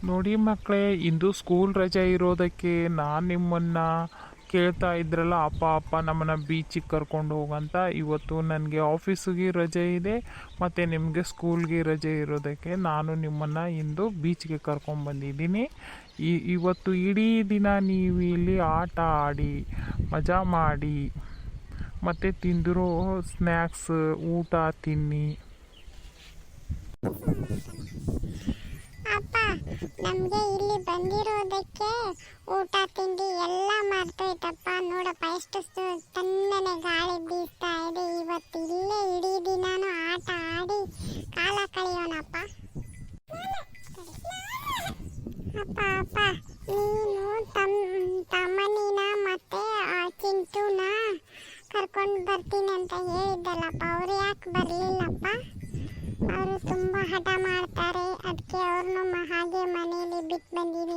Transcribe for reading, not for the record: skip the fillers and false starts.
ನೋಡಿ ಮಕ್ಕಳೇ, ಇಂದು ಸ್ಕೂಲ್ ರಜೆ ಇರೋದಕ್ಕೆ ನಾನು ನಿಮ್ಮನ್ನು ಕೇಳ್ತಾ ಇದ್ರಲ್ಲ, ಅಪ್ಪ ಅಪ್ಪ ನಮ್ಮನ್ನು ಬೀಚಿಗೆ ಕರ್ಕೊಂಡು ಹೋಗಂತ. ಇವತ್ತು ನನಗೆ ಆಫೀಸಿಗೆ ರಜೆ ಇದೆ ಮತ್ತು ನಿಮಗೆ ಸ್ಕೂಲ್ಗೆ ರಜೆ ಇರೋದಕ್ಕೆ ನಾನು ನಿಮ್ಮನ್ನು ಇಂದು ಬೀಚ್ಗೆ ಕರ್ಕೊಂಡ್ಬಂದಿದ್ದೀನಿ. ಇವತ್ತು ಇಡೀ ದಿನ ನೀವು ಇಲ್ಲಿ ಆಟ ಆಡಿ ಮಜಾ ಮಾಡಿ ಮತ್ತು ತಿಂದಿರೋ ಸ್ನ್ಯಾಕ್ಸ್ ಊಟ ತಿನ್ನಿ. ಅಪ್ಪ, ನಮಗೆ ಇಲ್ಲಿ ಬಂದಿರೋದಕ್ಕೆ ಊಟ ತಿಂಡಿ ಎಲ್ಲ ಮರ್ತೋಯ್ತಪ್ಪ. ನೋಡಪ್ಪ ಎಷ್ಟು ತಣ್ಣನೆ ಗಾಳಿ ಬೀಸ್ತಾ ಇದೆ. ಇವತ್ತು ಇಲ್ಲೇ ಇಡೀ ದಿನಾನು ಆಟ ಆಡಿ ಕಾಲ ಕಳೆಯೋಣಪ್ಪ. ಅಪ್ಪ ಅಪ್ಪ, ನೀನು ತಮ್ಮನಿನ ಮತ್ತೆ ಚಿಂಟುನ ಕರ್ಕೊಂಡು ಬರ್ತೀನಿ ಅಂತ ಹೇಳಿದ್ದಲ್ಲಪ್ಪ, ಅವ್ರು ಯಾಕೆ ಬರಲಿಲ್ಲಪ್ಪ? ಅವರು ತುಂಬ ಹಠ ಮಾಡ್ತಾರೆ, ಅದಕ್ಕೆ ಅವ್ರನ್ನೂ ಹಾಗೆ ಮನೆಯಲ್ಲಿ ಬಿಟ್ಟು ಬಂದೀನಿ